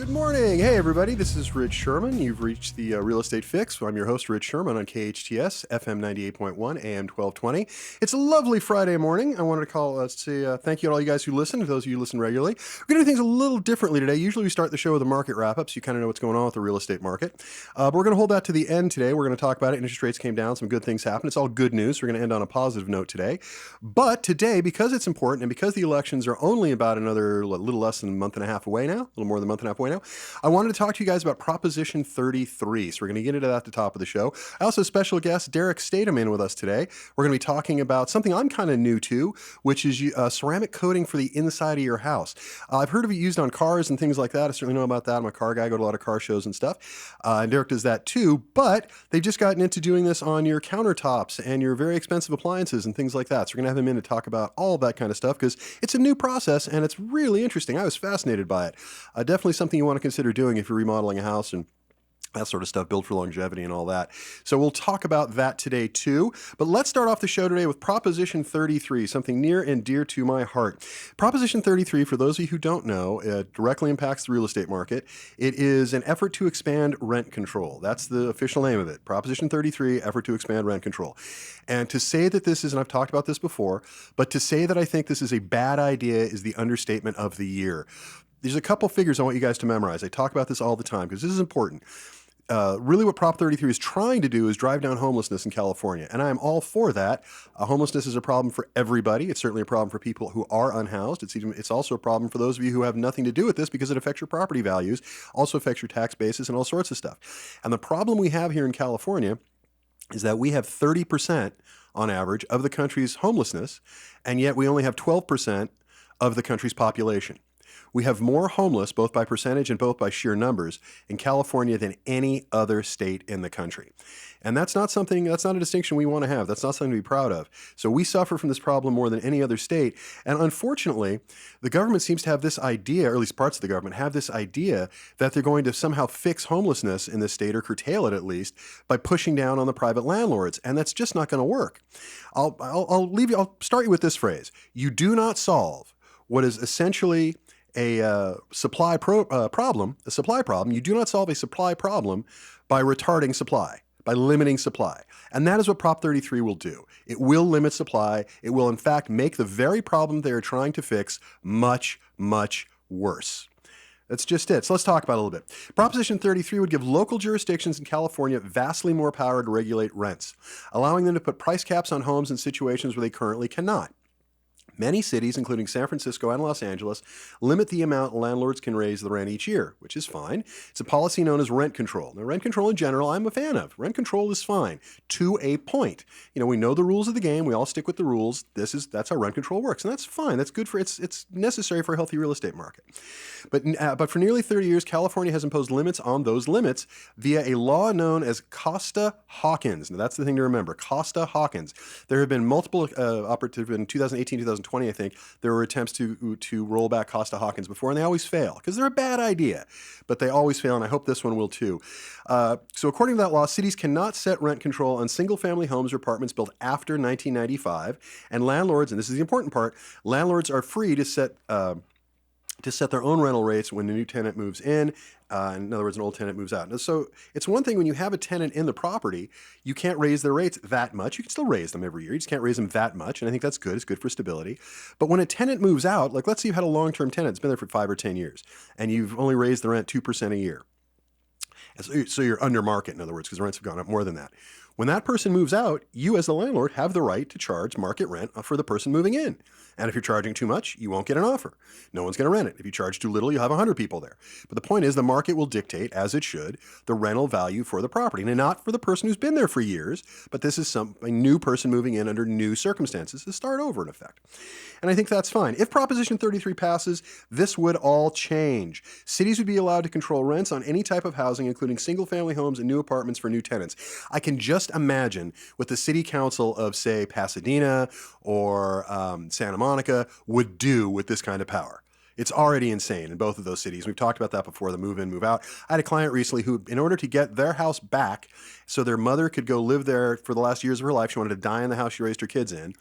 Good morning. Hey, everybody. This is Rich Szerman. You've reached the Real Estate Fix. I'm your host, Rich Szerman, on KHTS, FM 98.1, AM 1220. It's a lovely Friday morning. I wanted to say thank you to all you guys who listen, to those of you who listen regularly. We're going to do things a little differently today. Usually we start the show with a market wrap-up, so you kind of know what's going on with the real estate market. But we're going to hold that to the end today. We're going to talk about it. Interest rates came down. Some good things happened. It's all good news. We're going to end on a positive note today. But today, because it's important and because the elections are only about another little less than a month and a half away now, a little more than a month and a half away now, I wanted to talk to you guys about Proposition 33. So we're going to get into that at the top of the show. I also have special guest Derek Statham in with us today. We're going to be talking about something I'm kind of new to, which is ceramic coating for the inside of your house. I've heard of it used on cars and things like that. I certainly know about that. I'm a car guy. I go to a lot of car shows and stuff. And Derek does that too. But they've just gotten into doing this on your countertops and your very expensive appliances and things like that. So we're going to have him in to talk about all that kind of stuff because it's a new process and it's really interesting. I was fascinated by it. Definitely something you want to consider doing if you're remodeling a house and that sort of stuff, built for longevity and all that. So we'll talk about that today too. But let's start off the show today with Proposition 33, something near and dear to my heart. Proposition 33, for those of you who don't know, it directly impacts the real estate market. It is an effort to expand rent control. That's the official name of it. Proposition 33, effort to expand rent control. And to say that this is, and I've talked about this before, but to say that I think this is a bad idea is the understatement of the year. There's a couple figures I want you guys to memorize. I talk about this all the time because this is important. Really what Prop 33 is trying to do is drive down homelessness in California, and I am all for that. Homelessness is a problem for everybody. It's certainly a problem for people who are unhoused. It's also a problem for those of you who have nothing to do with this because it affects your property values, also affects your tax basis and all sorts of stuff. And the problem we have here in California is that we have 30% on average of the country's homelessness, and yet we only have 12% of the country's population. We have more homeless, both by percentage and both by sheer numbers, in California than any other state in the country. And that's not a distinction we want to have. That's not something to be proud of. So we suffer from this problem more than any other state. And unfortunately, the government seems to have this idea, or at least parts of the government have this idea that they're going to somehow fix homelessness in this state, or curtail it at least, by pushing down on the private landlords. And that's just not going to work. I'll start you with this phrase. You do not solve what is essentially a supply problem. You do not solve a supply problem by retarding supply, by limiting supply. And that is what Prop 33 will do. It will limit supply. It will, in fact, make the very problem they are trying to fix much, much worse. That's just it. So let's talk about it a little bit. Proposition 33 would give local jurisdictions in California vastly more power to regulate rents, allowing them to put price caps on homes in situations where they currently cannot. Many cities, including San Francisco and Los Angeles, limit the amount landlords can raise the rent each year, which is fine. It's a policy known as rent control. Now, rent control in general, I'm a fan of. Rent control is fine to a point. We know the rules of the game. We all stick with the rules. That's how rent control works, and that's fine. That's good it's necessary for a healthy real estate market. But for nearly 30 years, California has imposed limits on those limits via a law known as Costa-Hawkins. Now, that's the thing to remember. Costa-Hawkins. There have been multiple operative in 2018, 2020, I think, there were attempts to roll back Costa-Hawkins before, and they always fail because they're a bad idea, but they always fail, and I hope this one will too. So according to that law, cities cannot set rent control on single-family homes or apartments built after 1995, and landlords, and this is the important part, landlords are free to set their own rental rates when a new tenant moves in. In other words, an old tenant moves out. And so it's one thing when you have a tenant in the property, you can't raise their rates that much. You can still raise them every year. You just can't raise them that much. And I think that's good. It's good for stability. But when a tenant moves out, like let's say you've had a long-term tenant that's been there for 5 or 10 years, and you've only raised the rent 2% a year. So you're under market, in other words, because the rents have gone up more than that. When that person moves out, you as the landlord have the right to charge market rent for the person moving in. And if you're charging too much, you won't get an offer. No one's going to rent it. If you charge too little, you'll have 100 people there. But the point is the market will dictate, as it should, the rental value for the property. And not for the person who's been there for years, but this is a new person moving in under new circumstances to start over, in effect. And I think that's fine. If Proposition 33 passes, this would all change. Cities would be allowed to control rents on any type of housing, including single-family homes and new apartments for new tenants. I can just imagine what the city council of, say, Pasadena or Santa Monica would do with this kind of power. It's already insane in both of those cities. We've talked about that before, the move in, move out. I had a client recently who, in order to get their house back so their mother could go live there for the last years of her life, she wanted to die in the house she raised her kids in,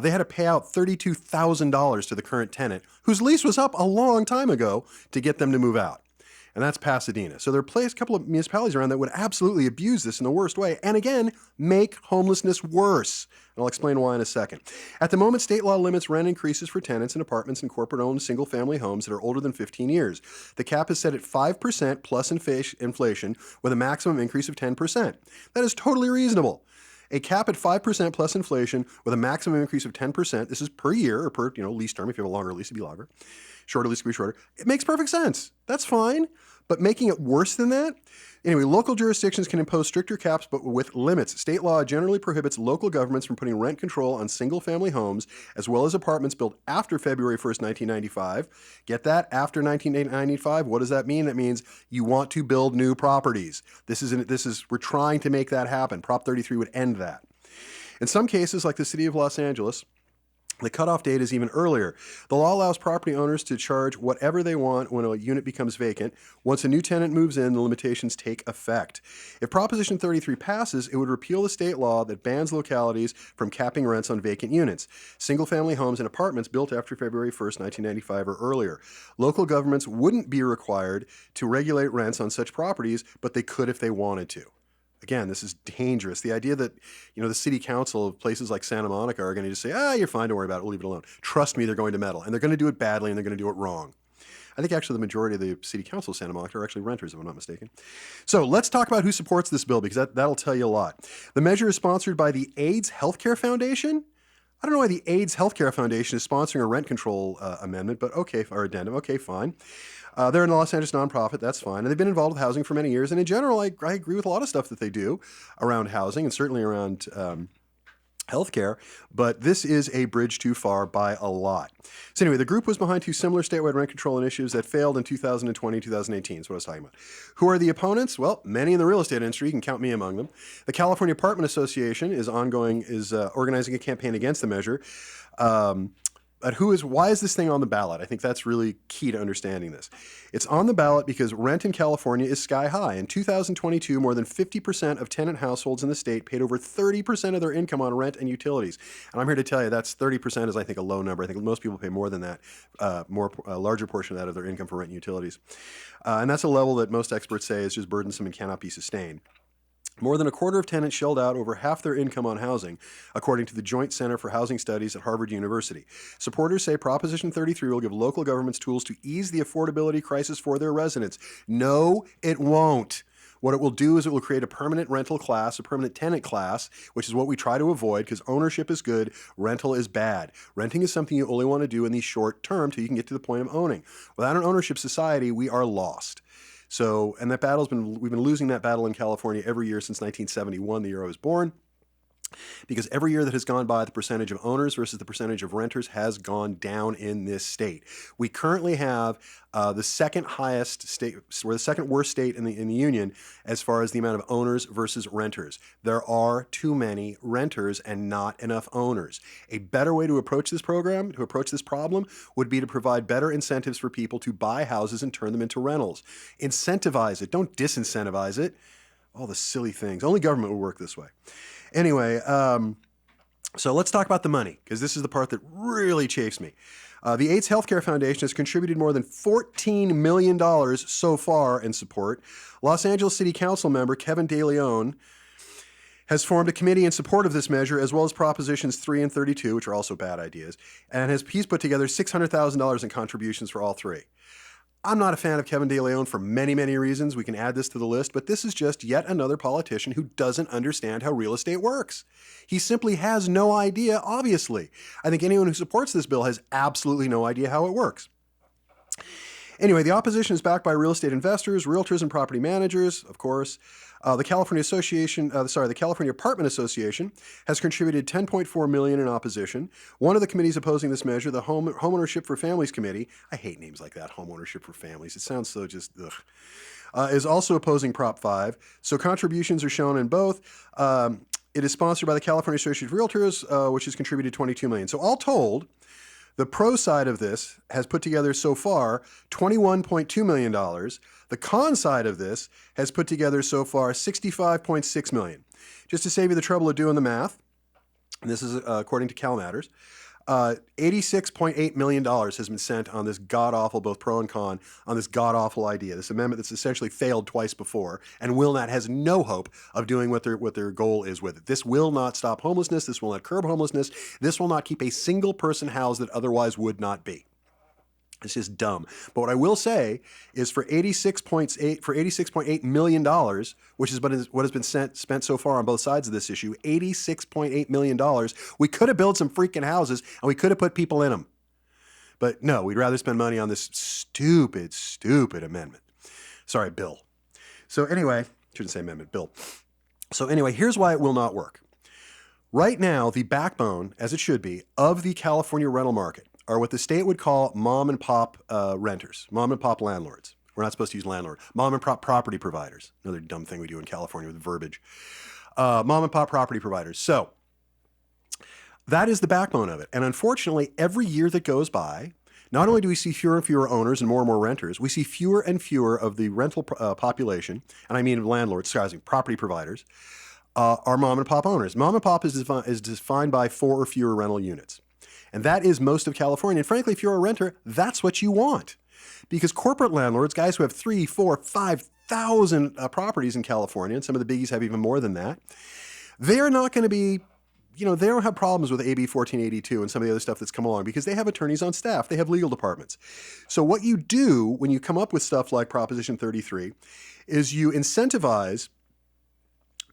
they had to pay out $32,000 to the current tenant, whose lease was up a long time ago, to get them to move out. and that's Pasadena. So there are a couple of municipalities around that would absolutely abuse this in the worst way, and again, make homelessness worse. And I'll explain why in a second. At the moment, state law limits rent increases for tenants in apartments and corporate-owned single-family homes that are older than 15 years. The cap is set at 5% plus inflation with a maximum increase of 10%. That is totally reasonable. A cap at 5% plus inflation with a maximum increase of 10%, this is per year or per lease term. If you have a longer lease, it'd be longer. Shorter lease could be shorter. It makes perfect sense. That's fine. But making it worse than that? Anyway, local jurisdictions can impose stricter caps, but with limits. State law generally prohibits local governments from putting rent control on single-family homes, as well as apartments built after February 1st, 1995. Get that? After 1995? What does that mean? That means you want to build new properties. We're trying to make that happen. Prop 33 would end that. In some cases, like the city of Los Angeles, the cutoff date is even earlier. The law allows property owners to charge whatever they want when a unit becomes vacant. Once a new tenant moves in, the limitations take effect. If Proposition 33 passes, it would repeal the state law that bans localities from capping rents on vacant units, single-family homes and apartments built after February 1st, 1995 or earlier. Local governments wouldn't be required to regulate rents on such properties, but they could if they wanted to. Again, this is dangerous. The idea that, the city council of places like Santa Monica are going to just say, you're fine, don't worry about it, we'll leave it alone. Trust me, they're going to meddle, and they're going to do it badly, and they're going to do it wrong. I think actually the majority of the city council of Santa Monica are actually renters, if I'm not mistaken. So let's talk about who supports this bill, because that'll tell you a lot. The measure is sponsored by the AIDS Healthcare Foundation. I don't know why the AIDS Healthcare Foundation is sponsoring a rent control amendment, but okay, or addendum, okay, fine. They're a Los Angeles nonprofit, that's fine. And they've been involved with housing for many years. And in general, I agree with a lot of stuff that they do around housing and certainly around healthcare. But this is a bridge too far by a lot. So anyway, the group was behind two similar statewide rent control initiatives that failed in 2020 and 2018. That's what I was talking about. Who are the opponents? Well, many in the real estate industry. You can count me among them. The California Apartment Association is organizing a campaign against the measure. But why is this thing on the ballot? I think that's really key to understanding this. It's on the ballot because rent in California is sky high. In 2022, more than 50% of tenant households in the state paid over 30% of their income on rent and utilities. And I'm here to tell you that's 30% is, I think, a low number. I think most people pay more than that, a larger portion of that of their income for rent and utilities. And that's a level that most experts say is just burdensome and cannot be sustained. More than a quarter of tenants shelled out over half their income on housing, according to the Joint Center for Housing Studies at Harvard University. Supporters say Proposition 33 will give local governments tools to ease the affordability crisis for their residents. No, it won't. What it will do is it will create a permanent rental class, a permanent tenant class, which is what we try to avoid because ownership is good, rental is bad. Renting is something you only want to do in the short term till you can get to the point of owning. Without an ownership society, we are lost. So, and that we've been losing that battle in California every year since 1971, the year I was born, because every year that has gone by, the percentage of owners versus the percentage of renters has gone down in this state. We currently have the second highest state, we're the second worst state in the union as far as the amount of owners versus renters. There are too many renters and not enough owners. A better way to approach this program, to approach this problem, would be to provide better incentives for people to buy houses and turn them into rentals. Incentivize it, don't disincentivize it. All the silly things. Only government will work this way. Anyway, so let's talk about the money, because this is the part that really chafes me. The AIDS Healthcare Foundation has contributed more than $14 million so far in support. Los Angeles City Council member Kevin De Leon has formed a committee in support of this measure, as well as Propositions 3 and 32, which are also bad ideas, and he's put together $600,000 in contributions for all three. I'm not a fan of Kevin De Leon for many, many reasons. We can add this to the list, but this is just yet another politician who doesn't understand how real estate works. He simply has no idea, obviously. I think anyone who supports this bill has absolutely no idea how it works. Anyway, the opposition is backed by real estate investors, realtors, and property managers, of course. The California Apartment Association has contributed $10.4 million in opposition. One of the committees opposing this measure, the Homeownership for Families Committee, I hate names like that, Homeownership for Families. It sounds so just ugh. Is also opposing Prop 5. So contributions are shown in both. It is sponsored by the California Association of Realtors, which has contributed $22 million. So all told, the pro side of this has put together so far $21.2 million. The con side of this has put together so far $65.6 million. Just to save you the trouble of doing the math, and this is according to Cal Matters, $86.8 million has been spent on this god-awful, both pro and con, on this god-awful idea, this amendment that's essentially failed twice before, and has no hope of doing what their goal is with it. This will not stop homelessness. This will not curb homelessness. This will not keep a single person housed that otherwise would not be. It's just dumb. But what I will say is for $86.8 million, which is what has been spent so far on both sides of this issue, $86.8 million, we could have built some freaking houses and we could have put people in them. But no, we'd rather spend money on this stupid, stupid amendment. Sorry, bill. So anyway, shouldn't say amendment, bill. So anyway, here's why it will not work. Right now, the backbone, as it should be, of the California rental market are what the state would call mom and pop renters, mom and pop landlords. We're not supposed to use landlord. Mom and pop property providers. Another dumb thing we do in California with verbiage. Mom and pop property providers. So that is the backbone of it. And unfortunately, every year that goes by, not only do we see fewer and fewer owners and more renters, we see fewer and fewer of the rental population, and I mean landlords, property providers, are mom and pop owners. Mom and pop is defined by 4 or fewer rental units. And that is most of California. And frankly, if you're a renter, that's what you want. Because corporate landlords, guys who have 3, 4, 5,000 properties in California, and some of the biggies have even more than that, they're not going to be, they don't have problems with AB 1482 and some of the other stuff that's come along because they have attorneys on staff. They have legal departments. So what you do when you come up with stuff like Proposition 33 is you incentivize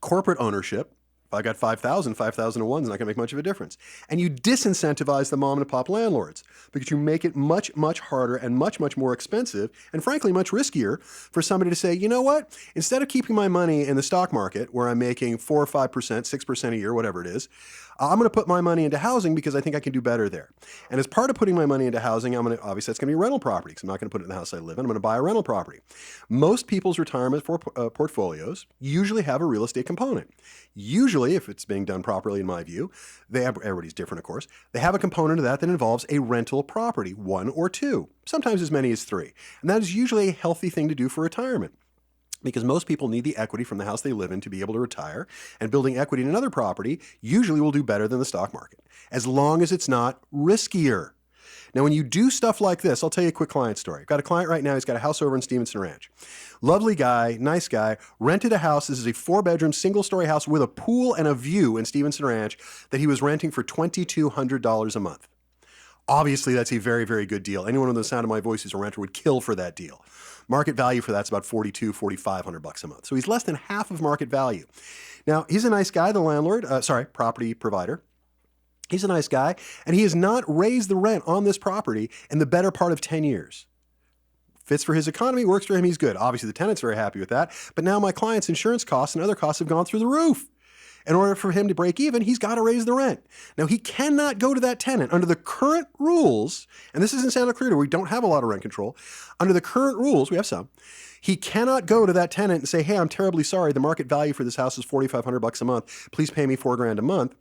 corporate ownership. If I got 5,000 is not going to make much of a difference. And you disincentivize the mom and pop landlords because you make it much, much harder and much, much more expensive and frankly, much riskier for somebody to say, you know what, instead of keeping my money in the stock market where I'm making 4 or 5%, 6% a year, whatever it is, I'm going to put my money into housing because I think I can do better there. And as part of putting my money into housing, obviously that's going to be rental property because I'm not going to put it in the house I live in. I'm going to buy a rental property. Most people's retirement portfolios usually have a real estate component. Usually, if it's being done properly, in my view, everybody's different, of course, they have a component of that involves a rental property, 1 or 2, sometimes as many as 3. And that is usually a healthy thing to do for retirement. Because most people need the equity from the house they live in to be able to retire, and building equity in another property usually will do better than the stock market, as long as it's not riskier. Now, when you do stuff like this, I'll tell you a quick client story. I've got a client right now, he's got a house over in Stevenson Ranch. Lovely guy, nice guy, rented a house. This is a 4-bedroom, single-story house with a pool and a view in Stevenson Ranch that he was renting for $2,200 a month. Obviously, that's a very, very good deal. Anyone with the sound of my voice who's a renter would kill for that deal. Market value for that's about $4,200, $4,500 a month. So he's less than half of market value. Now, he's a nice guy, the landlord, property provider. He's a nice guy, and he has not raised the rent on this property in the better part of 10 years. Fits for his economy, works for him, he's good. Obviously, the tenant's very happy with that, but now my client's insurance costs and other costs have gone through the roof. In order for him to break even, he's got to raise the rent. Now, he cannot go to that tenant under the current rules, and this is in Santa Clarita, where we don't have a lot of rent control. Under the current rules, we have some. He cannot go to that tenant and say, hey, I'm terribly sorry, the market value for this house is $4,500 a month. Please pay me $4,000 a month.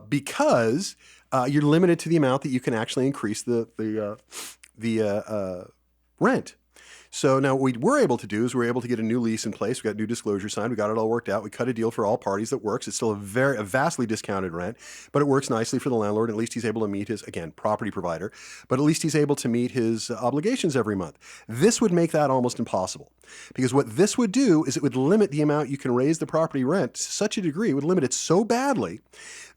Because you're limited to the amount that you can actually increase the rent. So now what we were able to do is we were able to get a new lease in place. We got new disclosure signed. We got it all worked out. We cut a deal for all parties that works. It's still a vastly discounted rent, but it works nicely for the landlord. At least he's able to meet his, again, property provider, but at least he's able to meet his obligations every month. This would make that almost impossible because what this would do is it would limit the amount you can raise the property rent to such a degree, it would limit it so badly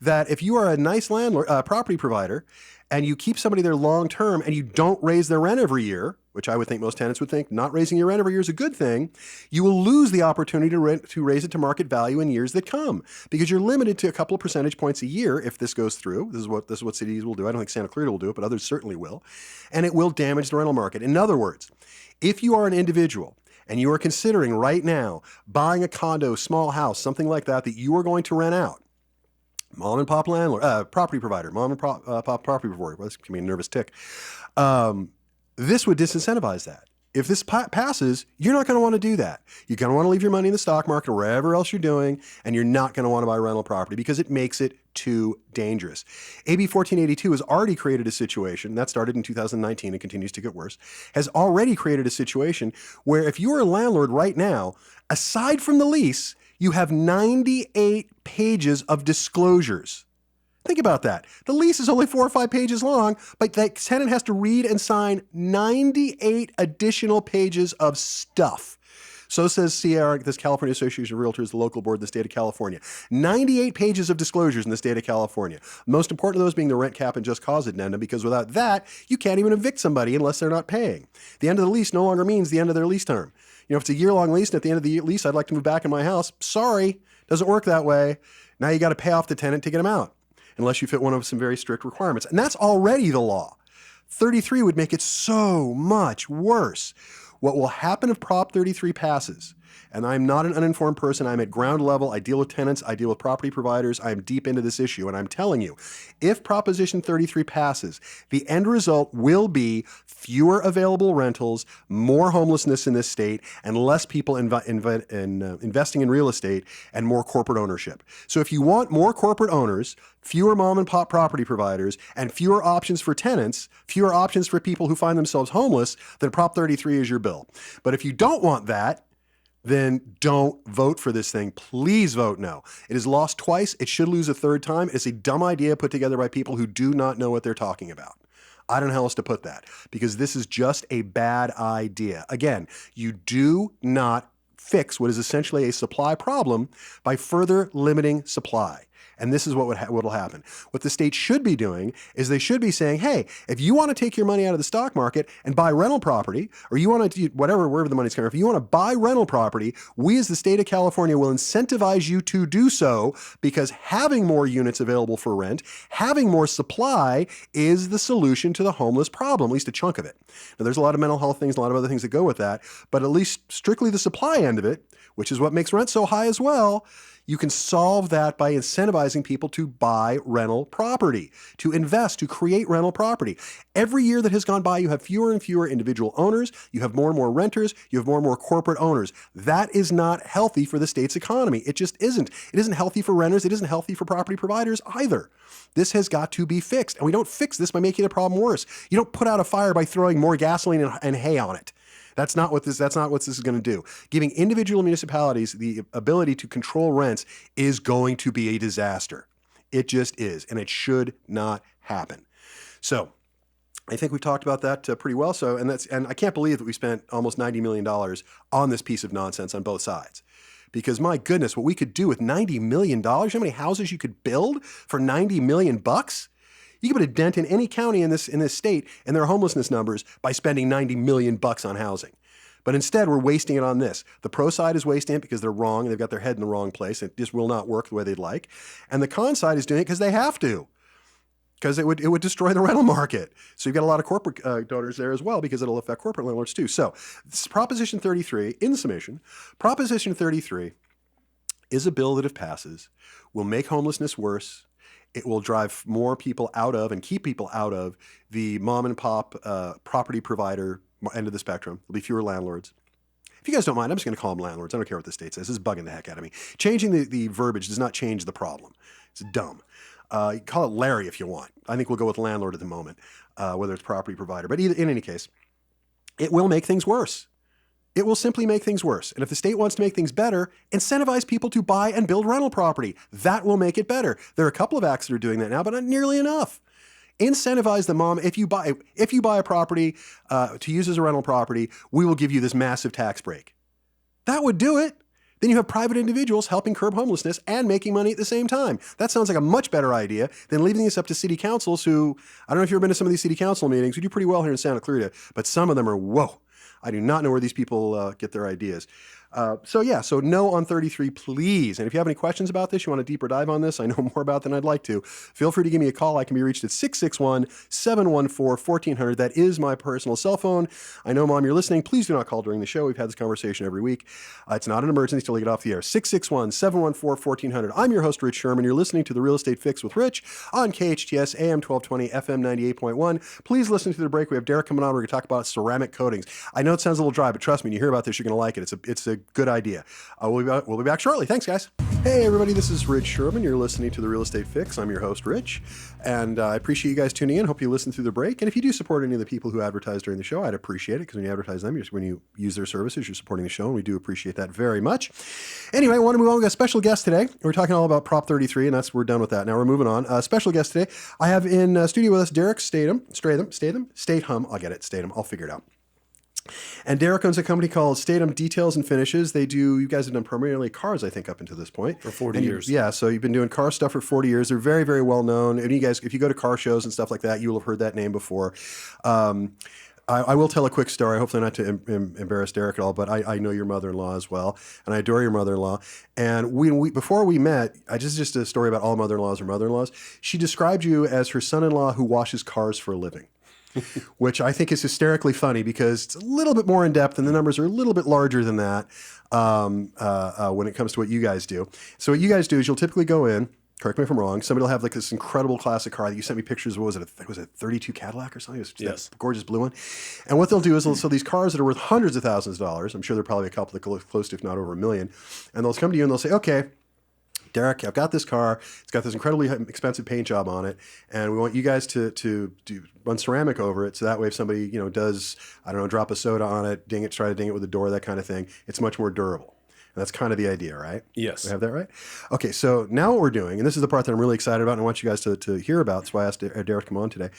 that if you are a nice landlord, property provider, and you keep somebody there long term and you don't raise their rent every year, which I would think most tenants would think not raising your rent every year is a good thing, you will lose the opportunity to raise it to market value in years that come because you're limited to a couple of percentage points a year if this goes through. This is what cities will do. I don't think Santa Clarita will do it, but others certainly will. And it will damage the rental market. In other words, if you are an individual and you are considering right now buying a condo, small house, something like that you are going to rent out, mom and pop landlord, property provider, mom and pop property provider. Well, this can be a nervous tick. This would disincentivize that. If this passes, you're not going to want to do that. You're going to want to leave your money in the stock market or wherever else you're doing, and you're not going to want to buy rental property because it makes it too dangerous. AB 1482 has already created a situation, that started in 2019 and continues to get worse, has already created a situation where if you are a landlord right now, aside from the lease, you have 98 pages of disclosures. Think about that. The lease is only 4 or 5 pages long, but the tenant has to read and sign 98 additional pages of stuff. So says CR, this California Association of Realtors, the local board in the state of California. 98 pages of disclosures in the state of California. Most important of those being the rent cap and just cause addendum, because without that, you can't even evict somebody unless they're not paying. The end of the lease no longer means the end of their lease term. If it's a year-long lease and at the end of the lease, I'd like to move back in my house. Sorry, doesn't work that way. Now you got to pay off the tenant to get him out, unless you fit one of some very strict requirements. And that's already the law. 33 would make it so much worse. What will happen if Prop 33 passes, and I'm not an uninformed person, I'm at ground level, I deal with tenants, I deal with property providers, I'm deep into this issue, and I'm telling you, if Proposition 33 passes, the end result will be fewer available rentals, more homelessness in this state, and less people investing in real estate, and more corporate ownership. So if you want more corporate owners, fewer mom and pop property providers, and fewer options for tenants, fewer options for people who find themselves homeless, then Prop 33 is your bill. But if you don't want that, then don't vote for this thing. Please vote no. It has lost twice. It should lose a third time. It's a dumb idea put together by people who do not know what they're talking about. I don't know how else to put that, because this is just a bad idea. Again, you do not fix what is essentially a supply problem by further limiting supply. And this is what will happen. What the state should be doing is they should be saying, hey, if you want to take your money out of the stock market and buy rental property, or you want to do wherever the money's coming from, if you want to buy rental property, we as the state of California will incentivize you to do so, because having more units available for rent, having more supply is the solution to the homeless problem, at least a chunk of it. Now, there's a lot of mental health things, a lot of other things that go with that, but at least strictly the supply end of it, which is what makes rent so high as well, you can solve that by incentivizing people to buy rental property, to invest, to create rental property. Every year that has gone by, you have fewer and fewer individual owners, you have more and more renters, you have more and more corporate owners. That is not healthy for the state's economy. It just isn't. It isn't healthy for renters. It isn't healthy for property providers either. This has got to be fixed. And we don't fix this by making the problem worse. You don't put out a fire by throwing more gasoline and hay on it. That's not what this is going to do. Giving individual municipalities the ability to control rents is going to be a disaster. It just is, and it should not happen. So I think we've talked about that pretty well. So, and I can't believe that we spent almost $90 million on this piece of nonsense on both sides. Because my goodness, what we could do with $90 million, you know how many houses you could build for $90 million bucks? You can put a dent in any county in this state and their homelessness numbers by spending $90 million bucks on housing. But instead, we're wasting it on this. The pro side is wasting it because they're wrong. They've got their head in the wrong place. It just will not work the way they'd like. And the con side is doing it because they have to, because it would destroy the rental market. So you've got a lot of corporate donors there as well, because it'll affect corporate landlords too. So this Proposition 33, in summation, Proposition 33 is a bill that, if passes, will make homelessness worse. It will drive more people out of and keep people out of the mom and pop property provider end of the spectrum. There'll be fewer landlords. If you guys don't mind, I'm just going to call them landlords. I don't care what the state says. This is bugging the heck out of me. Changing the verbiage does not change the problem. It's dumb. You call it Larry if you want. I think we'll go with landlord at the moment, whether it's property provider. But in any case, it will make things worse. It will simply make things worse. And if the state wants to make things better, incentivize people to buy and build rental property. That will make it better. There are a couple of acts that are doing that now, but not nearly enough. Incentivize the mom. If you buy a property to use as a rental property, we will give you this massive tax break. That would do it. Then you have private individuals helping curb homelessness and making money at the same time. That sounds like a much better idea than leaving this up to city councils who, I don't know if you've ever been to some of these city council meetings. We do pretty well here in Santa Clarita, but some of them are, whoa. I do not know where these people get their ideas. So no on 33, please. And if you have any questions about this, you want a deeper dive on this, I know more about than I'd like to, feel free to give me a call. I can be reached at 661-714-1400. That is my personal cell phone. I know, Mom, you're listening. Please do not call during the show. We've had this conversation every week. It's not an emergency till we get off the air. 661-714-1400. I'm your host, Rich Szerman. You're listening to The Real Estate Fix with Rich on KHTS, AM 1220, FM 98.1. Please listen to the break. We have Derek coming on. We're going to talk about ceramic coatings. I know it sounds a little dry, but trust me, when you hear about this, you're going to like it. It's a good idea. We'll be back shortly. Thanks, guys. Hey everybody, this is Rich Szerman. You're listening to The Real Estate Fix. I'm your host, Rich, and I appreciate you guys tuning in. Hope you listen through the break. And if you do support any of the people who advertise during the show, I'd appreciate it, because when you advertise them, when you use their services, you're supporting the show, and we do appreciate that very much. Anyway, I want to move on. We got a special guest today. We're talking all about Prop 33, and we're done with that. Now we're moving on. Special guest today, I have in studio with us Derek Statham. I'll get it. Statham. I'll figure it out. And Derek owns a company called Statham Details and Finishes. You guys have done primarily cars, I think, up until this point. For 40 years. Yeah, so you've been doing car stuff for 40 years. They're very, very well known. And you guys, if you go to car shows and stuff like that, you will have heard that name before. I will tell a quick story, hopefully not to embarrass Derek at all, but I know your mother-in-law as well, and I adore your mother-in-law. And before we met, just a story about all mother-in-laws or mother-in-laws, she described you as her son-in-law who washes cars for a living. Which I think is hysterically funny, because it's a little bit more in depth and the numbers are a little bit larger than that when it comes to what you guys do. So what you guys do is you'll typically go in, correct me if I'm wrong, somebody will have like this incredible classic car that you sent me pictures of. What was it a 32 Cadillac or something? It was yes. That gorgeous blue one. And what they'll do is so these cars that are worth hundreds of thousands of dollars, I'm sure there are probably a couple that are close to, if not over $1 million, and they'll come to you and they'll say, okay, Derek, I've got this car. It's got this incredibly expensive paint job on it, and we want you guys to run ceramic over it, so that way if somebody does, I don't know, drop a soda on it, try to ding it with a door, that kind of thing, it's much more durable. And that's kind of the idea, right? Yes. We have that right? Okay, so now what we're doing, and this is the part that I'm really excited about and I want you guys to hear about, that's why I asked Derek to come on today,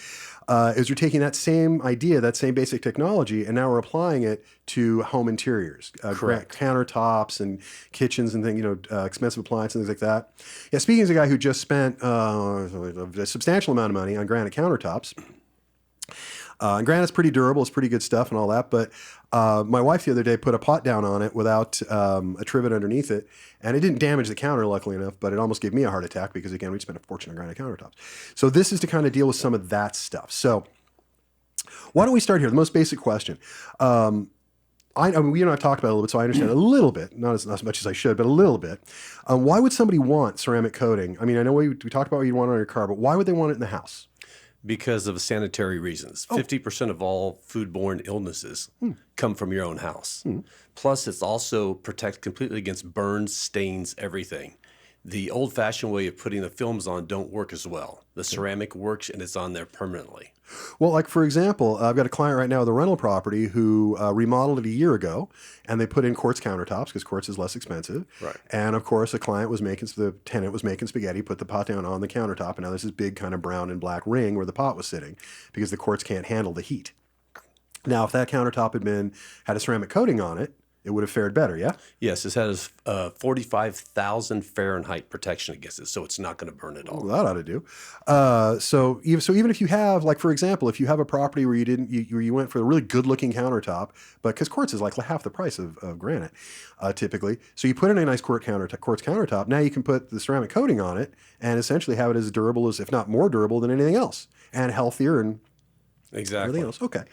is we're taking that same idea, that same basic technology, and now we're applying it to home interiors. Correct. Countertops and kitchens and things, expensive appliances and things like that. Yeah, speaking as a guy who just spent a substantial amount of money on granite countertops, and granite's pretty durable, it's pretty good stuff and all that, but my wife the other day put a pot down on it without a trivet underneath it, and it didn't damage the counter, luckily enough, but it almost gave me a heart attack because, again, we spent a fortune on granite countertops. So this is to kind of deal with some of that stuff. So why don't we start here? The most basic question. I mean, we and I talked about it a little bit, so I understand a little bit, not as much as I should, but a little bit. Why would somebody want ceramic coating? I mean, I know we talked about what you'd want on your car, but why would they want it in the house? Because of sanitary reasons. 50% of all foodborne illnesses come from your own house. Plus, it's also protect completely against burns, stains, everything. The old-fashioned way of putting the films on don't work as well. The ceramic works, and it's on there permanently. Well, like, for example, I've got a client right now with a rental property who remodeled it a year ago, and they put in quartz countertops because quartz is less expensive. Right. And, of course, the tenant was making spaghetti, put the pot down on the countertop, and now there's this big kind of brown and black ring where the pot was sitting because the quartz can't handle the heat. Now, if that countertop had a ceramic coating on it, it would have fared better, yeah? Yes, it has 45,000 Fahrenheit protection against it, so it's not going to burn at all. Well, that ought to do. So even if you have, like, for example, if you have a property where you went for a really good-looking countertop, but because quartz is like half the price of granite, typically, so you put in a nice quartz countertop, now you can put the ceramic coating on it and essentially have it as durable as, if not more durable than anything else, and healthier and exactly. everything else. Okay.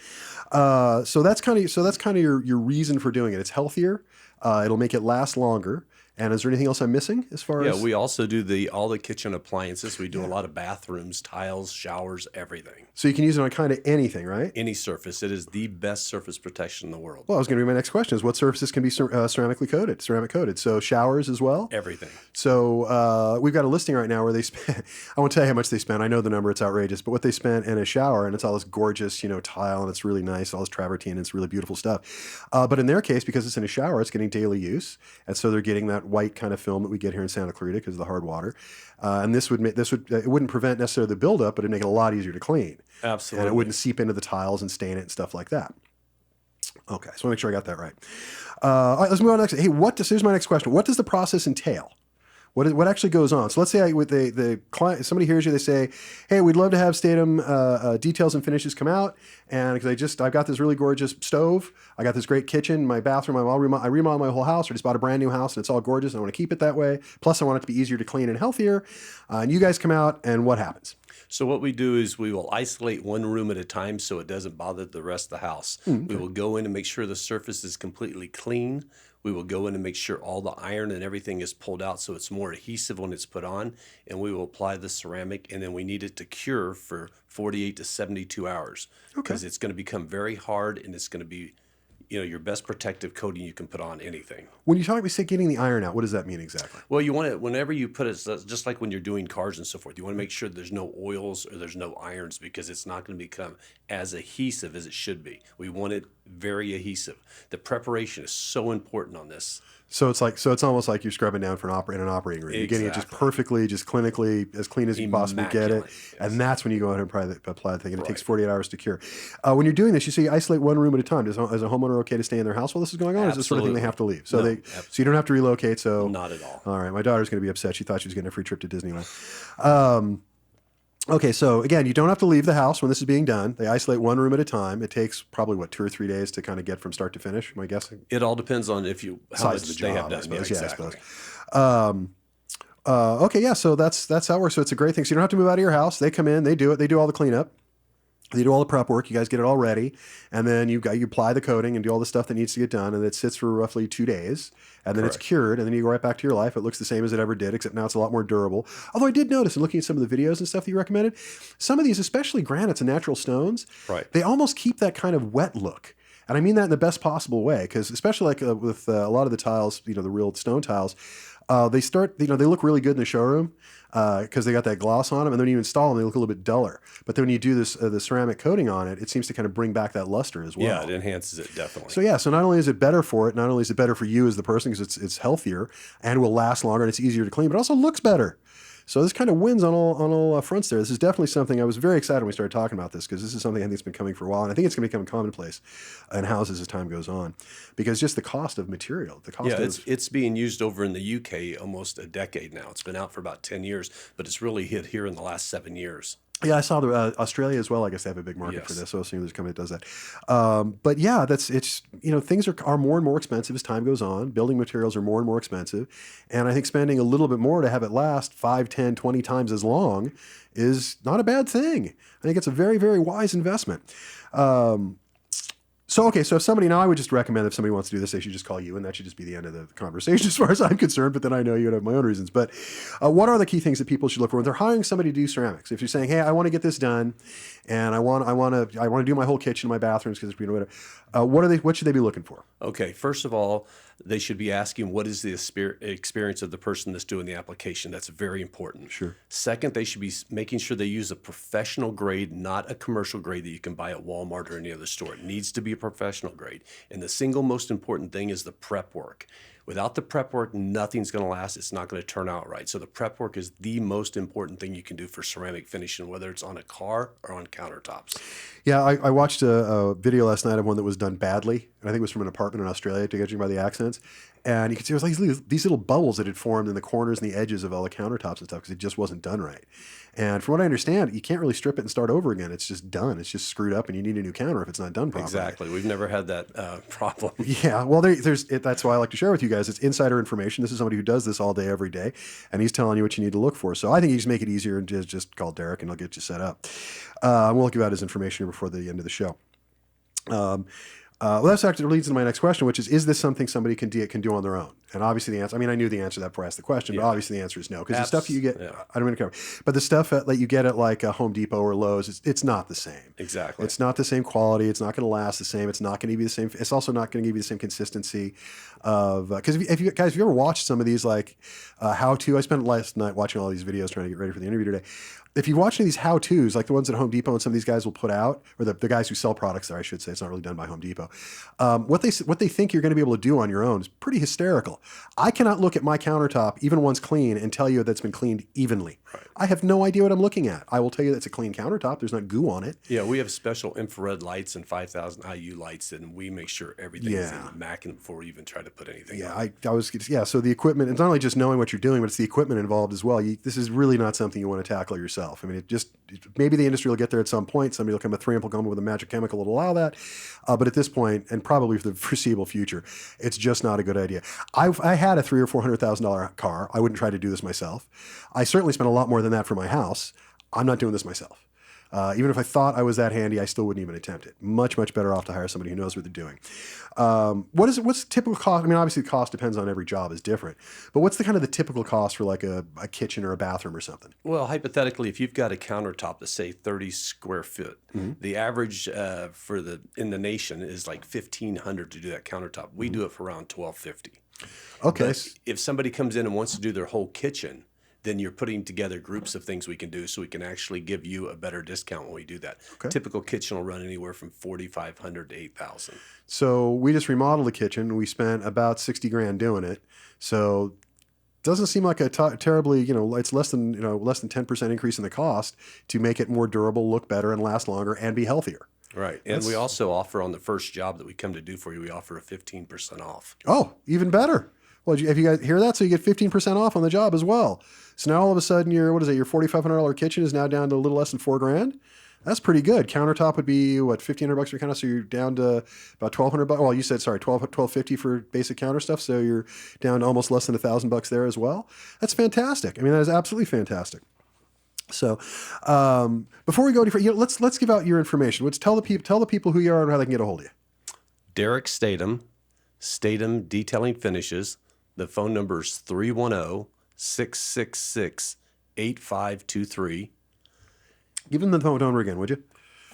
So that's kind of your reason for doing it. It's healthier. It'll make it last longer. And is there anything else I'm missing as far as? Yeah, we also do all the kitchen appliances. We do a lot of bathrooms, tiles, showers, everything. So you can use it on kind of anything, right? Any surface. It is the best surface protection in the world. Well, that was going to be my next question: is what surfaces can be ceramic coated? So showers as well. Everything. So we've got a listing right now where they spent. I won't tell you how much they spent. I know the number; it's outrageous. But what they spent in a shower, and it's all this gorgeous, tile, and it's really nice, all this travertine, and it's really beautiful stuff. But in their case, because it's in a shower, it's getting daily use, and so they're getting that white kind of film that we get here in Santa Clarita because of the hard water. And it wouldn't prevent necessarily the buildup, but it'd make it a lot easier to clean. Absolutely. And it wouldn't seep into the tiles and stain it and stuff like that. Okay, so I want to make sure I got that right. All right, let's move on next. Hey, here's my next question. What does the process entail? What actually goes on? So let's say with the client, somebody hears you, they say, "Hey, we'd love to have Statham Details and Finishes come out, and because I've got this really gorgeous stove, I got this great kitchen, my bathroom, I remodeled my whole house, or just bought a brand new house, and it's all gorgeous, and I want to keep it that way. Plus, I want it to be easier to clean and healthier. And you guys come out, and what happens?" So what we do is we will isolate one room at a time so it doesn't bother the rest of the house. Okay. We will go in and make sure the surface is completely clean. We will go in and make sure all the iron and everything is pulled out so it's more adhesive when it's put on. And we will apply the ceramic, and then we need it to cure for 48 to 72 hours. Okay. Because it's going to become very hard, and it's going to be your best protective coating you can put on anything. When you talk about, say, getting the iron out, what does that mean exactly? Well, you want it whenever you put it, just like when you're doing cars and so forth, you want to make sure there's no oils or there's no irons because it's not going to become as adhesive as it should be. We want it very adhesive. The preparation is so important on this. So it's almost like you're scrubbing down for in an operating room. You're getting it just perfectly, just clinically, as clean as you possibly get it. Yes. And that's when you go ahead and apply the thing. And it takes 48 hours to cure. When you're doing this, you say you isolate one room at a time. Is a homeowner okay to stay in their house while this is going on? Or is this sort of thing they have to leave? So No, so you don't have to relocate. So not at all. All right. My daughter's going to be upset. She thought she was getting a free trip to Disneyland. Okay, so again, you don't have to leave the house when this is being done. They isolate one room at a time. It takes probably 2 or 3 days to kind of get from start to finish. Am I guessing? It all depends on how Size much of the they job, have I done. suppose. Yeah, Yeah, I exactly. suppose. Okay, yeah. So that's how it works. So it's a great thing. So you don't have to move out of your house. They come in, they do it. They do all the cleanup. They do all the prep work. You guys get it all ready, and then you apply the coating and do all the stuff that needs to get done, and it sits for roughly 2 days, and then it's cured, and then you go right back to your life. It looks the same as it ever did, except now it's a lot more durable. Although I did notice in looking at some of the videos and stuff that you recommended, some of these, especially granites and natural stones, they almost keep that kind of wet look. And I mean that in the best possible way, because especially like with a lot of the tiles, the real stone tiles, they start, they look really good in the showroom because they got that gloss on them, and then when you install them, they look a little bit duller. But then when you do this, the ceramic coating on it, it seems to kind of bring back that luster as well. Yeah, it enhances it definitely. So not only is it better for it, not only is it better for you as the person because it's healthier and will last longer and it's easier to clean, but it also looks better. So this kind of wins on all fronts there. This is definitely something I was very excited when we started talking about this because this is something I think has been coming for a while, and I think it's going to become commonplace in houses as time goes on because just the cost of material, it's being used over in the UK almost a decade now. It's been out for about 10 years, but it's really hit here in the last 7 years. Yeah, I saw Australia as well. I guess they have a big market for this. So I assume there's a company that does that. But yeah, things are more and more expensive as time goes on. Building materials are more and more expensive. And I think spending a little bit more to have it last 5, 10, 20 times as long is not a bad thing. I think it's a very, very wise investment. So if somebody, now I would just recommend if somebody wants to do this, they should just call you, and that should just be the end of the conversation as far as I'm concerned, but then I know you would have my own reasons. But what are the key things that people should look for when they're hiring somebody to do ceramics? If you're saying, hey, I want to get this done, and I want to do my whole kitchen, my bathrooms, because whatever, what should they be looking for? Okay, first of all, they should be asking what is the experience of the person that's doing the application. That's very important. Sure. Second, they should be making sure they use a professional grade, not a commercial grade that you can buy at Walmart or any other store. It needs to be a professional grade. And the single most important thing is the prep work. Without the prep work, nothing's going to last. It's not going to turn out right. So the prep work is the most important thing you can do for ceramic finishing, whether it's on a car or on countertops. Yeah, I watched a video last night of one that was done badly, and I think it was from an apartment in Australia, judging by the accents. And you could see it was like these little bubbles that had formed in the corners and the edges of all the countertops and stuff because it just wasn't done right. And from what I understand, you can't really strip it and start over again. It's just done. It's just screwed up, and you need a new counter if it's not done properly. Exactly. We've never had that problem. Yeah. Well, that's why I like to share with you guys. It's insider information. This is somebody who does this all day, every day, and he's telling you what you need to look for. So I think you just make it easier and just call Derek, and he'll get you set up. We'll give out his information here before the end of the show. Well, that actually leads into my next question, which is this something somebody can do on their own? And obviously the answer, I knew the answer to that before I asked the question, but obviously the answer is no. Because the stuff you get, I don't mean to cover, but the stuff that you get at like a Home Depot or Lowe's, it's not the same. Exactly. It's not the same quality. It's not going to last the same. It's not going to be the same. It's also not going to give you the same consistency of, because if you ever watched some of these like how-to, I spent last night watching all these videos trying to get ready for the interview today. If you watch any of these how-tos, like the ones at Home Depot and some of these guys will put out, or the guys who sell products there, I should say, it's not really done by Home Depot, what they think you're going to be able to do on your own is pretty hysterical. I cannot look at my countertop, even once clean, and tell you that's been cleaned evenly. Right. I have no idea what I'm looking at. I will tell you that it's a clean countertop. There's not goo on it. Yeah, we have special infrared lights and 5,000 IU lights, and we make sure everything is immaculate before we even try to put anything on. So the equipment, it's not only just knowing what you're doing, but it's the equipment involved as well. This is really not something you want to tackle yourself. I mean, maybe the industry will get there at some point. Somebody will come, a 3-amp will come with a magic chemical that will allow that. But at this point, and probably for the foreseeable future, it's just not a good idea. I had a $300,000 or $400,000 car. I wouldn't try to do this myself. I certainly spent a lot more than that for my house. I'm not doing this myself. Even if I thought I was that handy, I still wouldn't even attempt it. Much, much better off to hire somebody who knows what they're doing. What's the typical cost? I mean, obviously the cost depends on every job is different, but what's the kind of the typical cost for like a kitchen or a bathroom or something? Well, hypothetically, if you've got a countertop that's say 30 square foot, the average in the nation is like $1,500 to do that countertop. We do it for around $1,250. Okay. But if somebody comes in and wants to do their whole kitchen, then you're putting together groups of things we can do, so we can actually give you a better discount when we do that. Okay. Typical kitchen will run anywhere from $4,500 to $8,000. So we just remodeled a kitchen. We spent about 60 grand doing it. So doesn't seem like a terribly, it's less than 10% increase in the cost to make it more durable, look better, and last longer, and be healthier. Right. And we also offer on the first job that we come to do for you, we offer a 15% off. Oh, even better. Well, if you guys hear that, so you get 15% off on the job as well. So now all of a sudden your $4,500 kitchen is now down to a little less than $4,000. That's pretty good. Countertop would be what, $1,500 for counter, so you're down to about $1,200. Well, you said $1,250 for basic counter stuff, so you're down to almost less than $1,000 there as well. That's fantastic. I mean, that is absolutely fantastic. So, before we go any further, let's give out your information. Let's tell the people who you are and how they can get a hold of you. Derek Statham, Statham Detailing Finishes. The phone number is 310-666-8523. Give them the phone number again, would you?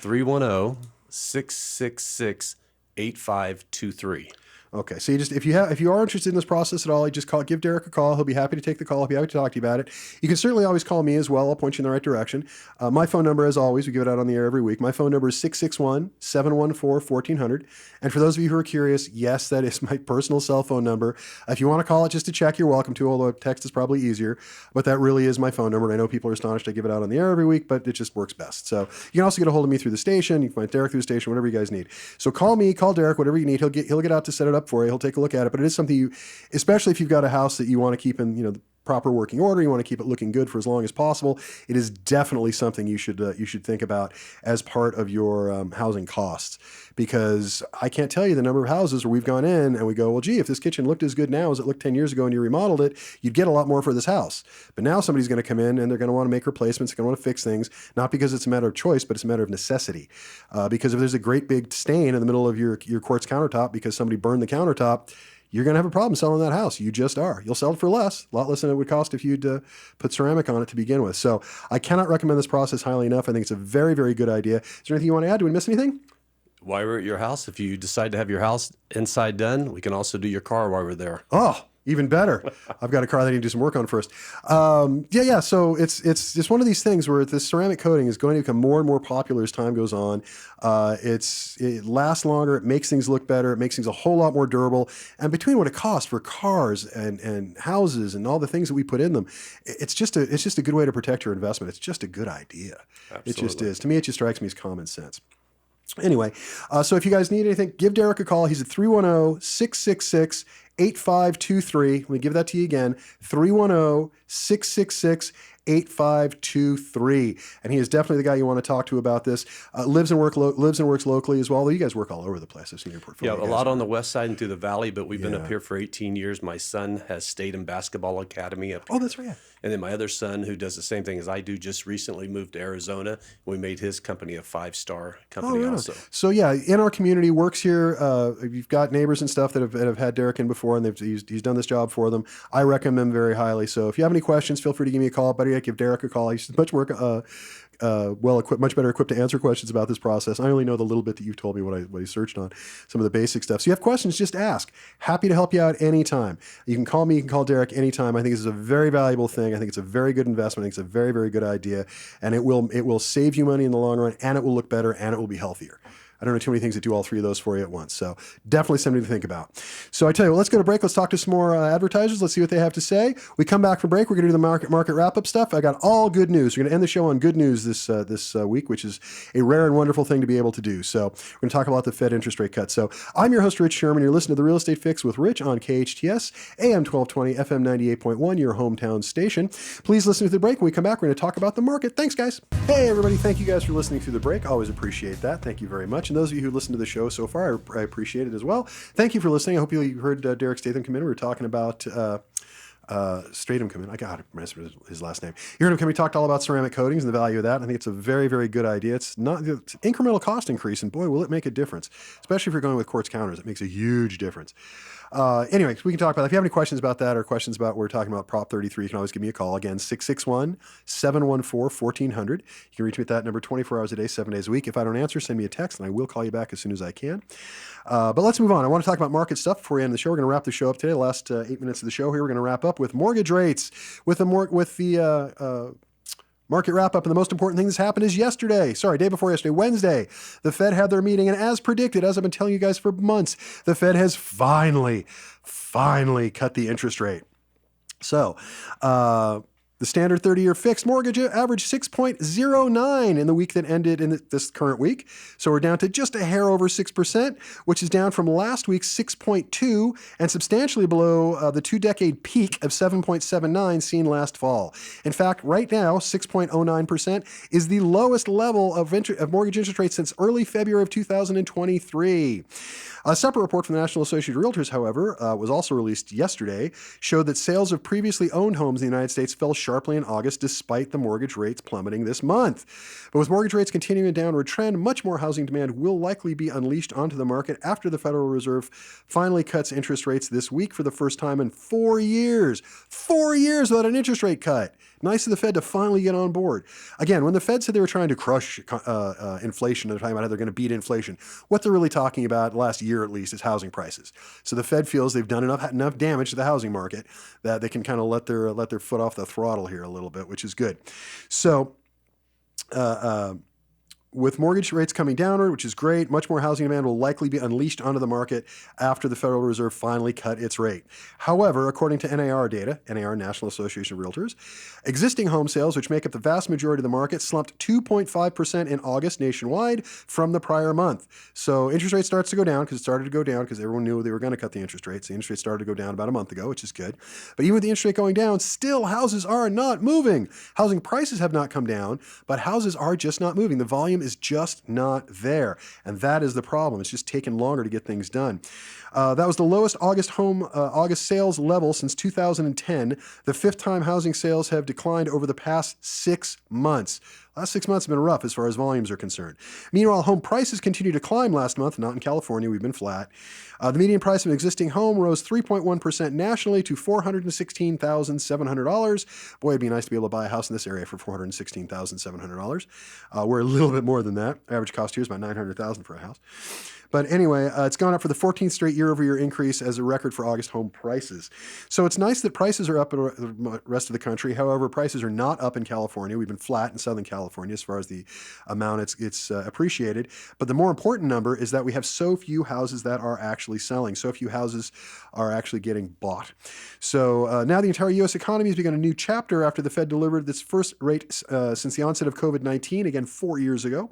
310-666-8523. Okay, so if you are interested in this process at all, you just give Derek a call. He'll be happy to take the call. He'll be happy to talk to you about it. You can certainly always call me as well. I'll point you in the right direction. My phone number, as always, we give it out on the air every week. My phone number is 661-714-1400. And for those of you who are curious, yes, that is my personal cell phone number. If you want to call it just to check, you're welcome to, although text is probably easier. But that really is my phone number. And I know people are astonished I give it out on the air every week, but it just works best. So you can also get a hold of me through the station. You can find Derek through the station, whatever you guys need. So call me, call Derek, whatever you need. He'll get out to set it up for you. He'll take a look at it, but it is something especially if you've got a house that you want to keep in, the proper working order, you want to keep it looking good for as long as possible. It is definitely something you should think about as part of your housing costs, because I can't tell you the number of houses where we've gone in and we go, well, gee, if this kitchen looked as good now as it looked 10 years ago and you remodeled it, you'd get a lot more for this house. But now somebody's going to come in and they're going to want to make replacements, they're going to want to fix things, not because it's a matter of choice, but it's a matter of necessity. Because if there's a great big stain in the middle of your quartz countertop because somebody burned the countertop, you're going to have a problem selling that house. You just are. You'll sell it for less, a lot less than it would cost if you'd put ceramic on it to begin with. So I cannot recommend this process highly enough. I think it's a very, very good idea. Is there anything you want to add? Do we miss anything? While we're at your house, if you decide to have your house inside done, we can also do your car while we're there. Oh, even better. I've got a car that I need to do some work on first. Yeah. So it's just one of these things where this ceramic coating is going to become more and more popular as time goes on. It lasts longer. It makes things look better. It makes things a whole lot more durable. And between what it costs for cars and houses and all the things that we put in them, it's just a good way to protect your investment. It's just a good idea. Absolutely. It just is. To me, it just strikes me as common sense. Anyway, so if you guys need anything, give Derek a call. He's at 310-666-8523. Let me give that to you again, 310-666-8523. And he is definitely the guy you want to talk to about this. Lives and works locally as well. Although you guys work all over the place. I've seen your portfolio. Yeah, a lot on the west side and through the valley, but we've been up here for 18 years. My son has stayed in basketball academy up here. Oh, that's right. And then my other son, who does the same thing as I do, just recently moved to Arizona. We made his company a 5-star company also. So yeah, in our community, works here. You've got neighbors and stuff that have had Derek in before, and he's done this job for them. I recommend him very highly. So if you have any questions, feel free to give me a call. Better yet, give Derek a call. He's much better equipped to answer questions about this process. I only know the little bit that you've told me what he searched on, some of the basic stuff. So you have questions, just ask. Happy to help you out anytime. You can call me, you can call Derek anytime. I think this is a very valuable thing. I think it's a very good investment. I think it's a very, very good idea. And it will save you money in the long run, and it will look better, and it will be healthier. I don't know too many things that do all three of those for you at once. So definitely something to think about. So I tell you what, let's go to break. Let's talk to some more advertisers. Let's see what they have to say. We come back from break. We're going to do the market wrap-up stuff. I got all good news. We're going to end the show on good news this week, which is a rare and wonderful thing to be able to do. So we're going to talk about the Fed interest rate cut. So I'm your host, Rich Szerman. You're listening to The Real Estate Fix with Rich on KHTS, AM 1220, FM 98.1, your hometown station. Please listen to the break. When we come back, we're going to talk about the market. Thanks, guys. Hey, everybody. Thank you guys for listening through the break. Always appreciate that. Thank you very much. And those of you who listen to the show so far, I appreciate it as well. Thank you for listening. I hope you heard Derek Statham come in. We were talking about Statham come in. I got his last name. You heard him come. He talked all about ceramic coatings and the value of that. I think it's a very, very good idea. It's not it's an incremental cost increase, and boy, will it make a difference, especially if you're going with quartz counters. It makes a huge difference. Anyway, we can talk about that. If you have any questions about that or questions about what we're talking about Prop 33, you can always give me a call. Again, 661-714-1400. You can reach me at that number 24 hours a day, 7 days a week. If I don't answer, send me a text, and I will call you back as soon as I can. But let's move on. I want to talk about market stuff before we end the show. We're going to wrap the show up today. The last 8 minutes of the show here, we're going to wrap up with mortgage rates, with the market wrap up. And the most important thing that's happened is day before yesterday, Wednesday, the Fed had their meeting. And as predicted, as I've been telling you guys for months, the Fed has finally cut the interest rate. So, the standard 30-year fixed mortgage averaged 6.09 in the week that ended in this current week. So we're down to just a hair over 6%, which is down from last week's 6.2 and substantially below the two-decade peak of 7.79 seen last fall. In fact, right now, 6.09% is the lowest level of mortgage interest rates since early February of 2023. A separate report from the National Association of Realtors, however, was also released yesterday, showed that sales of previously owned homes in the United States fell sharply in August despite the mortgage rates plummeting this month. But with mortgage rates continuing a downward trend, much more housing demand will likely be unleashed onto the market after the Federal Reserve finally cuts interest rates this week for the first time in 4 years. 4 years without an interest rate cut. Nice of the Fed to finally get on board. Again, when the Fed said they were trying to crush inflation, they're talking about how they're going to beat inflation. What they're really talking about, last year at least, is housing prices. So the Fed feels they've done enough damage to the housing market that they can kind of let their foot off the throttle here a little bit, which is good. So, with mortgage rates coming downward, which is great, much more housing demand will likely be unleashed onto the market after the Federal Reserve finally cut its rate. However, according to NAR data, NAR, National Association of Realtors, existing home sales, which make up the vast majority of the market, slumped 2.5% in August nationwide from the prior month. So interest rate starts to go down because it started to go down because everyone knew they were going to cut the interest rates. The interest rate started to go down about a month ago, which is good. But even with the interest rate going down, still houses are not moving. Housing prices have not come down, but houses are just not moving. The volume is just not there. And that is the problem. It's just taken longer to get things done. That was the lowest August sales level since 2010. The fifth time housing sales have declined over the past 6 months. Last 6 months have been rough as far as volumes are concerned. Meanwhile, home prices continue to climb last month. Not in California. We've been flat. The median price of an existing home rose 3.1% nationally to $416,700. Boy, it'd be nice to be able to buy a house in this area for $416,700. We're a little bit more than that. Average cost here is about $900,000 for a house. But anyway, it's gone up for the 14th straight year-over-year increase as a record for August home prices. So it's nice that prices are up in the rest of the country. However, prices are not up in California. We've been flat in Southern California as far as the amount it's appreciated. But the more important number is that we have so few houses that are actually selling. So few houses are actually getting bought. So now the entire U.S. economy has begun a new chapter after the Fed delivered its first rate since the onset of COVID-19, again 4 years ago.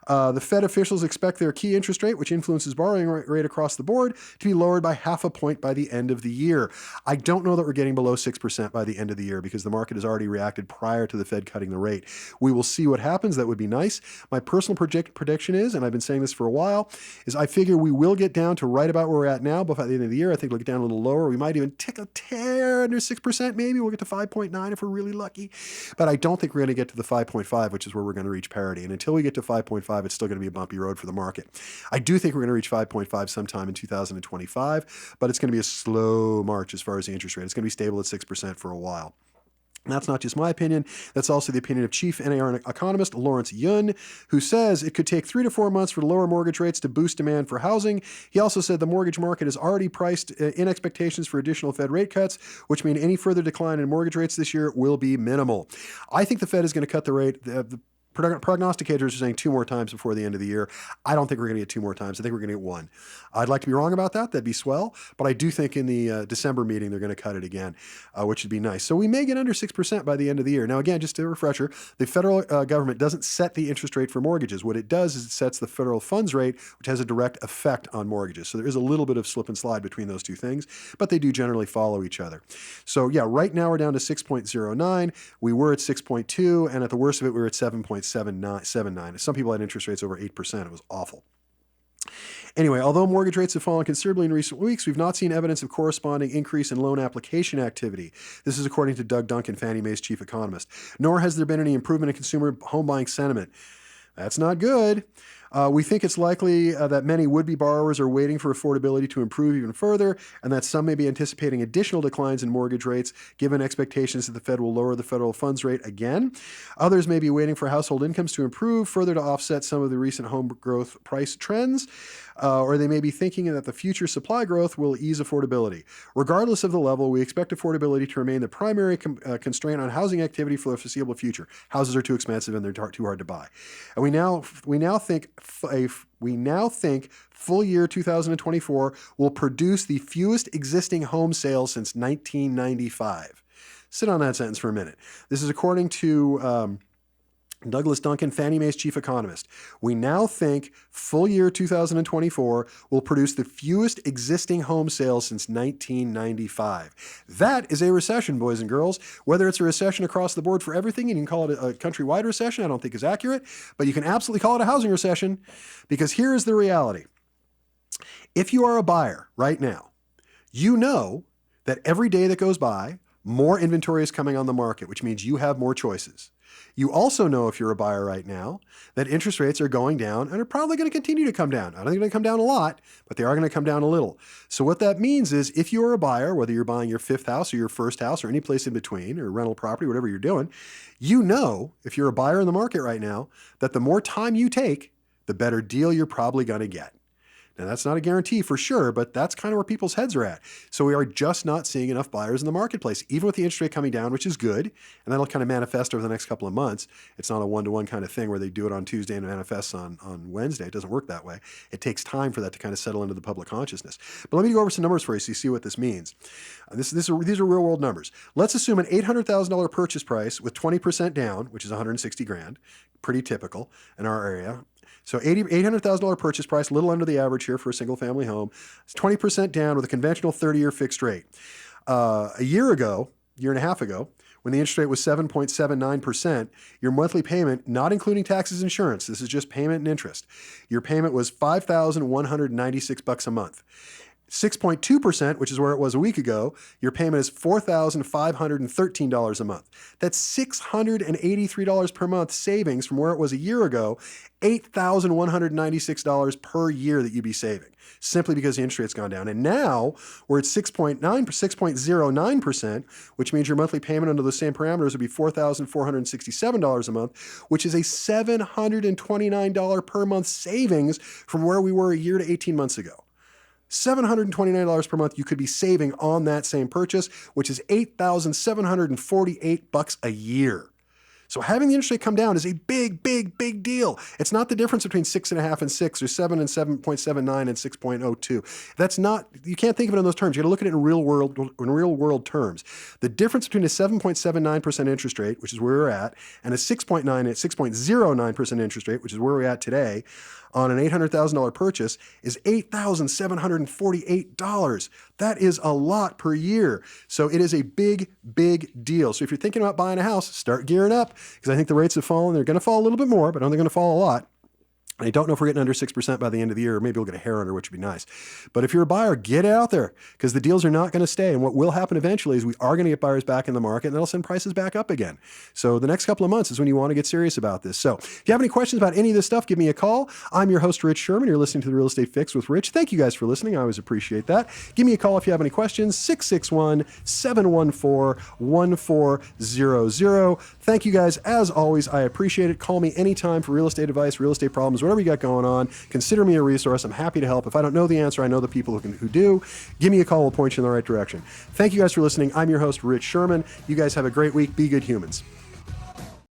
The Fed officials expect their key interest rate, which influences borrowing rate across the board, to be lowered by 0.5 point by the end of the year. I don't know that we're getting below 6% by the end of the year because the market has already reacted prior to the Fed cutting the rate. We will see what happens. That would be nice. My personal prediction is, and I've been saying this for a while, is I figure we will get down to right about where we're at now, but by the end of the year, I think we'll get down a little lower. We might even tick a tear under 6%, maybe. We'll get to 5.9 if we're really lucky. But I don't think we're going to get to the 5.5, which is where we're going to reach parity. And until we get to 5.5, it's still going to be a bumpy road for the market. I do think we're going to reach 5.5 sometime in 2025, but it's going to be a slow march as far as the interest rate. It's going to be stable at 6% for a while. And that's not just my opinion. That's also the opinion of chief NAR economist Lawrence Yun, who says it could take 3 to 4 months for lower mortgage rates to boost demand for housing. He also said the mortgage market is already priced in expectations for additional Fed rate cuts, which mean any further decline in mortgage rates this year will be minimal. I think the Fed is going to cut the rate. The prognosticators are saying 2 more times before the end of the year. I don't think we're going to get 2 more times. I think we're going to get 1. I'd like to be wrong about that. That'd be swell. But I do think in the December meeting, they're going to cut it again, which would be nice. So we may get under 6% by the end of the year. Now, again, just a refresher, the federal government doesn't set the interest rate for mortgages. What it does is it sets the federal funds rate, which has a direct effect on mortgages. So there is a little bit of slip and slide between those two things, but they do generally follow each other. So yeah, right now we're down to 6.09. We were at 6.2, and at the worst of it, we were at 7.79. Some people had interest rates over 8%. It was awful. Anyway, although mortgage rates have fallen considerably in recent weeks, we've not seen evidence of corresponding increase in loan application activity. This is according to Doug Duncan, Fannie Mae's chief economist. Nor has there been any improvement in consumer home buying sentiment. That's not good. We think it's likely that many would-be borrowers are waiting for affordability to improve even further, and that some may be anticipating additional declines in mortgage rates, given expectations that the Fed will lower the federal funds rate again. Others may be waiting for household incomes to improve further to offset some of the recent home growth price trends, or they may be thinking that the future supply growth will ease affordability. Regardless of the level, we expect affordability to remain the primary constraint on housing activity for the foreseeable future. Houses are too expensive and they're too hard to buy. And we now think full year 2024 will produce the fewest existing home sales since 1995. Sit on that sentence for a minute. This is according to Douglas Duncan, Fannie Mae's chief economist. We now think full year 2024 will produce the fewest existing home sales since 1995. That is a recession, boys and girls. Whether it's a recession across the board for everything, and you can call it a countrywide recession, I don't think is accurate, but you can absolutely call it a housing recession, because here is the reality. If you are a buyer right now, you know that every day that goes by, more inventory is coming on the market, which means you have more choices. You also know, if you're a buyer right now, that interest rates are going down and are probably going to continue to come down. I don't think they're going to come down a lot, but they are going to come down a little. So what that means is, if you're a buyer, whether you're buying your fifth house or your first house or any place in between, or rental property, whatever you're doing, you know, if you're a buyer in the market right now, that the more time you take, the better deal you're probably going to get. Now, that's not a guarantee for sure, but that's kind of where people's heads are at. So we are just not seeing enough buyers in the marketplace, even with the interest rate coming down, which is good. And that'll kind of manifest over the next couple of months. It's not a one-to-one kind of thing where they do it on Tuesday and it manifests on Wednesday. It doesn't work that way. It takes time for that to kind of settle into the public consciousness. But let me go over some numbers for you so you see what this means. These are real-world numbers. Let's assume an $800,000 purchase price with 20% down, which is $160,000, pretty typical in our area. So $800,000 purchase price, a little under the average here for a single-family home. It's 20% down with a conventional 30-year fixed rate. A year and a half ago, when the interest rate was 7.79%, your monthly payment, not including taxes and insurance, this is just payment and interest, your payment was $5,196 a month. 6.2%, which is where it was a week ago, your payment is $4,513 a month. That's $683 per month savings from where it was a year ago, $8,196 per year that you'd be saving, simply because the interest rate's gone down. And now we're at 6.09%, which means your monthly payment under the same parameters would be $4,467 a month, which is a $729 per month savings from where we were a year to 18 months ago. $729 per month you could be saving on that same purchase, which is $8,748 a year. So having the interest rate come down is a big, big, big deal. It's not the difference between 6.5 and 6 or 7 and 7.79 and 6.02. That's not, you can't think of it in those terms. You got to look at it in real world terms. The difference between a 7.79% interest rate, which is where we're at, and a 6.09% interest rate, which is where we're at today, on an $800,000 purchase is $8,748. That is a lot per year. So it is a big, big deal. So if you're thinking about buying a house, start gearing up, because I think the rates have fallen. They're going to fall a little bit more, but I don't think they're going to fall a lot. I don't know if we're getting under 6% by the end of the year, or maybe we'll get a hair under, which would be nice. But if you're a buyer, get out there, because the deals are not going to stay. And what will happen eventually is we are going to get buyers back in the market, and that'll send prices back up again. So the next couple of months is when you want to get serious about this. So if you have any questions about any of this stuff, give me a call. I'm your host, Rich Szerman. You're listening to The Real Estate Fix with Rich. Thank you guys for listening. I always appreciate that. Give me a call if you have any questions, 661-714-1400. Thank you guys. As always, I appreciate it. Call me anytime for real estate advice, real estate problems, whatever you got going on. Consider me a resource. I'm happy to help. If I don't know the answer, I know the people who do. Give me a call. We'll point you in the right direction. Thank you guys for listening. I'm your host, Rich Szerman. You guys have a great week. Be good humans.